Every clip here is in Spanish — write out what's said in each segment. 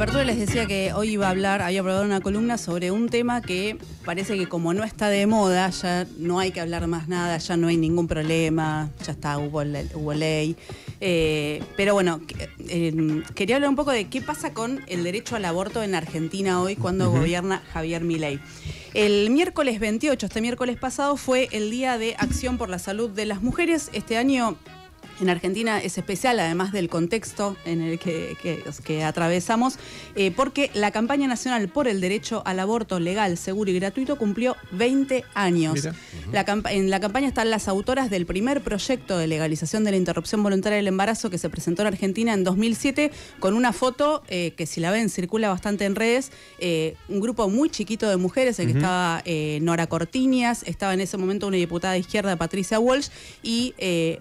apertura les decía que hoy había preparado una columna sobre un tema que parece que como no está de moda, ya no hay que hablar más nada, ya no hay ningún problema, ya está, hubo ley. Pero bueno, quería hablar un poco de qué pasa con el derecho al aborto en Argentina hoy cuando gobierna Javier Milei. El miércoles 28, este miércoles pasado, fue el Día de Acción por la Salud de las Mujeres. Este año en Argentina es especial, además del contexto en el que atravesamos, porque la campaña nacional por el derecho al aborto legal, seguro y gratuito cumplió 20 años. En la campaña están las autoras del primer proyecto de legalización de la interrupción voluntaria del embarazo que se presentó en Argentina en 2007, con una foto que, si la ven, circula bastante en redes, un grupo muy chiquito de mujeres, en que estaba Nora Cortiñas, estaba en ese momento una diputada de izquierda, Patricia Walsh, y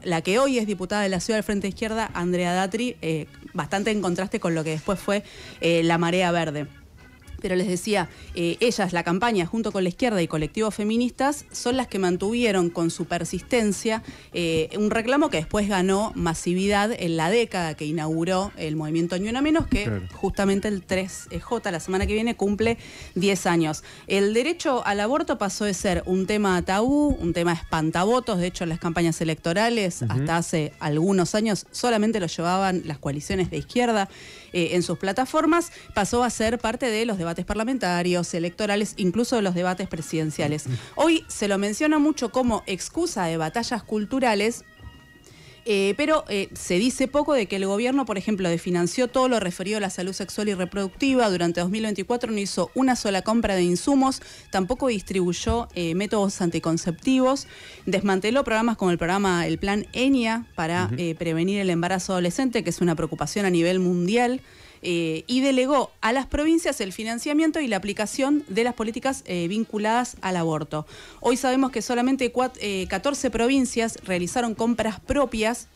la que hoy es diputada de la Ciudad del Frente Izquierda, Andrea Datri, bastante en contraste con lo que después fue la Marea Verde. Pero les decía, ellas, la campaña, junto con la izquierda y colectivos feministas, son las que mantuvieron con su persistencia un reclamo que después ganó masividad en la década que inauguró el movimiento Ni Una Menos, que justamente el 3J, la semana que viene, cumple 10 años. El derecho al aborto pasó de ser un tema tabú, un tema espantavotos. De hecho, en las campañas electorales, hasta hace algunos años, solamente lo llevaban las coaliciones de izquierda en sus plataformas. Pasó a ser parte de los debates parlamentarios, electorales, incluso de los debates presidenciales. Hoy se lo menciona mucho como excusa de batallas culturales, pero se dice poco de que el gobierno, por ejemplo, desfinanció todo lo referido a la salud sexual y reproductiva. Durante 2024 no hizo una sola compra de insumos, tampoco distribuyó métodos anticonceptivos, desmanteló programas como el plan ENIA para prevenir el embarazo adolescente, que es una preocupación a nivel mundial. Y delegó a las provincias el financiamiento y la aplicación de las políticas vinculadas al aborto. Hoy sabemos que solamente 14 provincias realizaron compras propias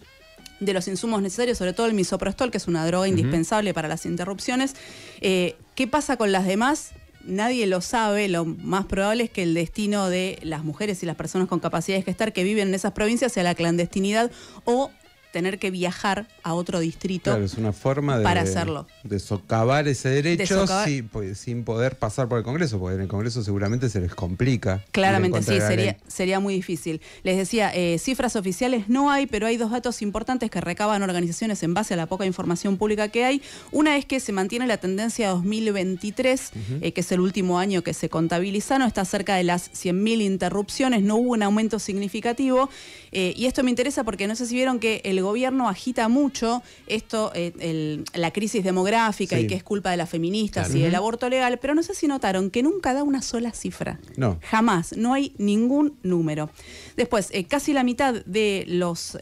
de los insumos necesarios, sobre todo el misoprostol, que es una droga indispensable para las interrupciones. ¿Qué pasa con las demás? Nadie lo sabe. Lo más probable es que el destino de las mujeres y las personas con capacidad de gestar que viven en esas provincias sea la clandestinidad o tener que viajar a otro distrito. Claro, es una forma para hacerlo. De socavar ese derecho sin poder pasar por el Congreso, porque en el Congreso seguramente se les complica. Claramente, sí, sería muy difícil. Les decía, cifras oficiales no hay, pero hay dos datos importantes que recaban organizaciones en base a la poca información pública que hay. Una es que se mantiene la tendencia 2023, que es el último año que se contabilizaron, está cerca de las 100.000 interrupciones, no hubo un aumento significativo, y esto me interesa porque no sé si vieron que el gobierno agita mucho esto, la crisis demográfica y que es culpa de las feministas y del aborto legal, pero no sé si notaron que nunca da una sola cifra. No. Jamás, no hay ningún número. Después, casi la mitad de los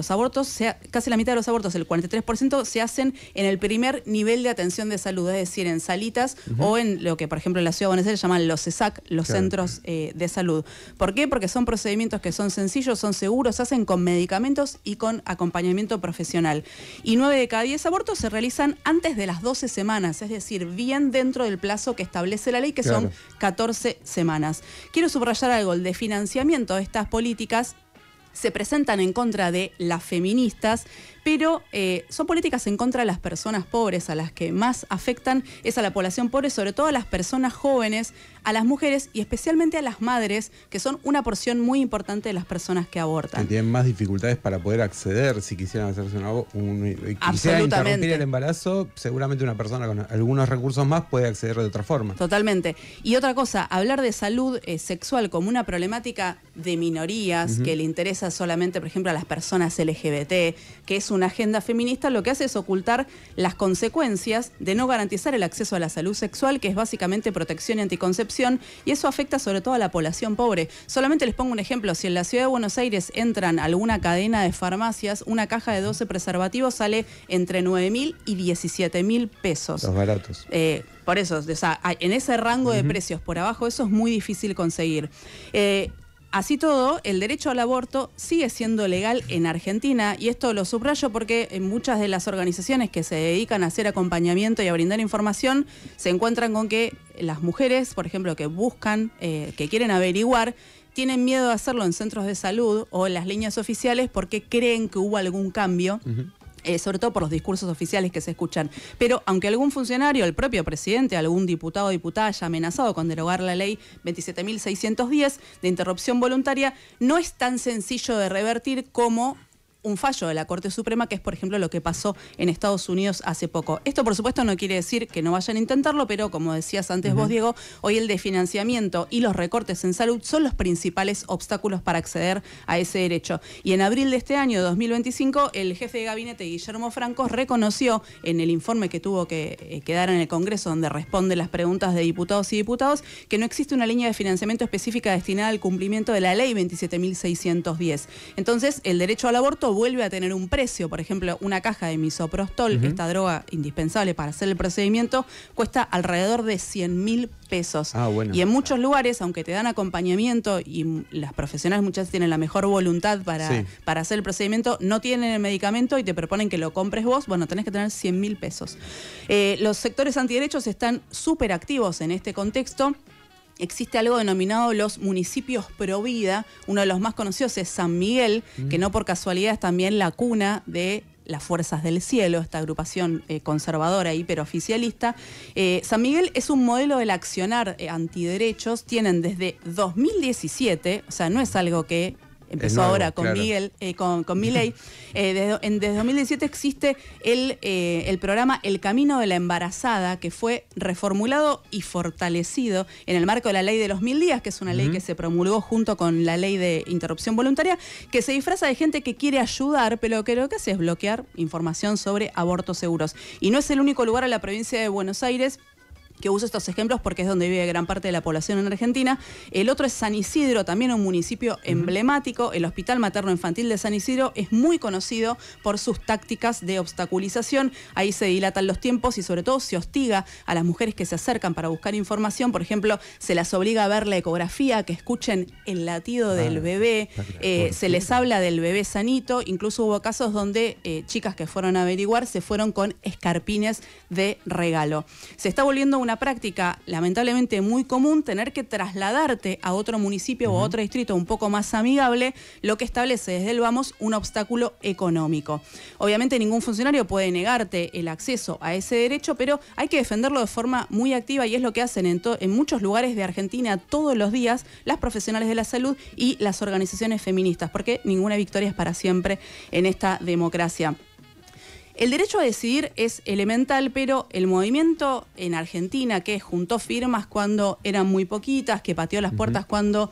abortos, el 43%, se hacen en el primer nivel de atención de salud, es decir, en salitas o en lo que, por ejemplo, en la Ciudad de Buenos Aires llaman los CESAC, los centros de salud. ¿Por qué? Porque son procedimientos que son sencillos, son seguros, se hacen con medicamentos y con acompañamiento profesional. Y 9 de cada 10 abortos se realizan antes de las 12 semanas, es decir, bien dentro del plazo que establece la ley, que son 14 semanas. Quiero subrayar algo: el desfinanciamiento de estas políticas se presentan en contra de las feministas, pero son políticas en contra de las personas pobres. A las que más afectan es a la población pobre, sobre todo a las personas jóvenes, a las mujeres y especialmente a las madres, que son una porción muy importante de las personas que abortan. Que tienen más dificultades para poder acceder, si quisieran hacerse quisieran interrumpir el embarazo, seguramente una persona con algunos recursos más puede acceder de otra forma. Totalmente. Y otra cosa, hablar de salud sexual como una problemática de minorías que le interesa solamente, por ejemplo, a las personas LGBT, que es una agenda feminista, lo que hace es ocultar las consecuencias de no garantizar el acceso a la salud sexual, que es básicamente protección y anticoncepción, y eso afecta sobre todo a la población pobre. Solamente les pongo un ejemplo: si en la Ciudad de Buenos Aires entran a alguna cadena de farmacias, una caja de 12 preservativos sale entre 9.000 y 17.000 pesos. Los baratos. Por eso, o sea, en ese rango de precios por abajo, eso es muy difícil conseguir. Así todo, el derecho al aborto sigue siendo legal en Argentina, y esto lo subrayo porque en muchas de las organizaciones que se dedican a hacer acompañamiento y a brindar información se encuentran con que las mujeres, por ejemplo, que buscan, que quieren averiguar, tienen miedo de hacerlo en centros de salud o en las líneas oficiales porque creen que hubo algún cambio sobre todo por los discursos oficiales que se escuchan. Pero aunque algún funcionario, el propio presidente, algún diputado o diputada haya amenazado con derogar la ley 27.610 de interrupción voluntaria, no es tan sencillo de revertir como un fallo de la Corte Suprema, que es, por ejemplo, lo que pasó en Estados Unidos hace poco. Esto, por supuesto, no quiere decir que no vayan a intentarlo, pero como decías antes vos, Diego, hoy el desfinanciamiento y los recortes en salud son los principales obstáculos para acceder a ese derecho. Y en abril de este año, 2025, el jefe de gabinete, Guillermo Franco, reconoció en el informe que tuvo que dar en el Congreso, donde responde las preguntas de diputados y diputados, que no existe una línea de financiamiento específica destinada al cumplimiento de la ley 27.610. Entonces, el derecho al aborto vuelve a tener un precio. Por ejemplo, una caja de misoprostol, esta droga indispensable para hacer el procedimiento, cuesta alrededor de 100.000 pesos. Bueno. Y en muchos lugares, aunque te dan acompañamiento y las profesionales muchas veces tienen la mejor voluntad para hacer el procedimiento, no tienen el medicamento y te proponen que lo compres vos, bueno, tenés que tener 100.000 pesos. Los sectores antiderechos están súper activos en este contexto. Existe algo denominado los municipios pro vida. Uno de los más conocidos es San Miguel, que no por casualidad es también la cuna de las Fuerzas del Cielo, esta agrupación conservadora hiperoficialista. San Miguel es un modelo del accionar antiderechos. Tienen desde 2017, o sea, no es algo que empezó nuevo, ahora con Miguel, con Milei. Desde 2017 existe el programa El Camino de la Embarazada, que fue reformulado y fortalecido en el marco de la ley de los 1000 días, que es una ley que se promulgó junto con la ley de interrupción voluntaria, que se disfraza de gente que quiere ayudar, pero que lo que hace es bloquear información sobre abortos seguros. Y no es el único lugar en la provincia de Buenos Aires que uso estos ejemplos porque es donde vive gran parte de la población en Argentina. El otro es San Isidro, también un municipio emblemático. El Hospital Materno Infantil de San Isidro es muy conocido por sus tácticas de obstaculización. Ahí se dilatan los tiempos y sobre todo se hostiga a las mujeres que se acercan para buscar información. Por ejemplo, se las obliga a ver la ecografía, que escuchen el latido del bebé, se les habla del bebé sanito. Incluso hubo casos donde chicas que fueron a averiguar se fueron con escarpines de regalo. Se está volviendo una práctica lamentablemente muy común tener que trasladarte a otro municipio o a otro distrito un poco más amigable, lo que establece desde el vamos un obstáculo económico. Obviamente ningún funcionario puede negarte el acceso a ese derecho, pero hay que defenderlo de forma muy activa y es lo que hacen en muchos lugares de Argentina todos los días las profesionales de la salud y las organizaciones feministas, porque ninguna victoria es para siempre en esta democracia. El derecho a decidir es elemental, pero el movimiento en Argentina, que juntó firmas cuando eran muy poquitas, que pateó las puertas cuando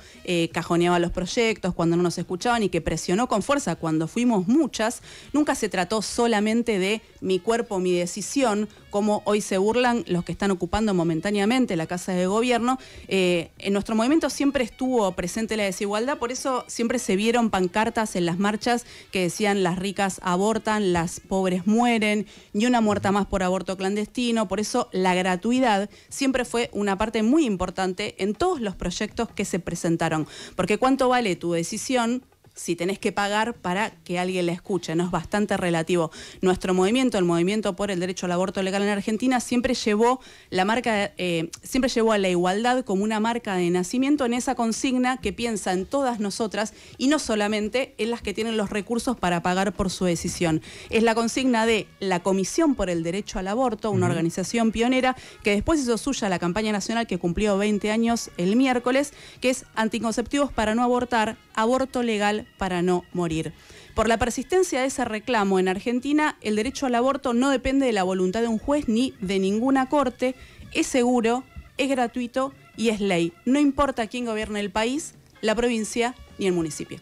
cajoneaba los proyectos, cuando no nos escuchaban y que presionó con fuerza cuando fuimos muchas, nunca se trató solamente de mi cuerpo, mi decisión, como hoy se burlan los que están ocupando momentáneamente la Casa de Gobierno. En nuestro movimiento siempre estuvo presente la desigualdad, por eso siempre se vieron pancartas en las marchas que decían las ricas abortan, las pobres mueren, ni una muerta más por aborto clandestino. Por eso la gratuidad siempre fue una parte muy importante en todos los proyectos que se presentaron. Porque ¿cuánto vale tu decisión si tenés que pagar para que alguien la escuche? No es bastante relativo. Nuestro movimiento, el movimiento por el derecho al aborto legal en Argentina, siempre llevó siempre llevó a la igualdad como una marca de nacimiento en esa consigna que piensa en todas nosotras y no solamente en las que tienen los recursos para pagar por su decisión. Es la consigna de la Comisión por el Derecho al Aborto, una organización pionera que después hizo suya la campaña nacional que cumplió 20 años el miércoles, que es Anticonceptivos para no abortar, aborto legal para no morir. Por la persistencia de ese reclamo en Argentina, el derecho al aborto no depende de la voluntad de un juez ni de ninguna corte, es seguro, es gratuito y es ley. No importa quién gobierne el país, la provincia ni el municipio.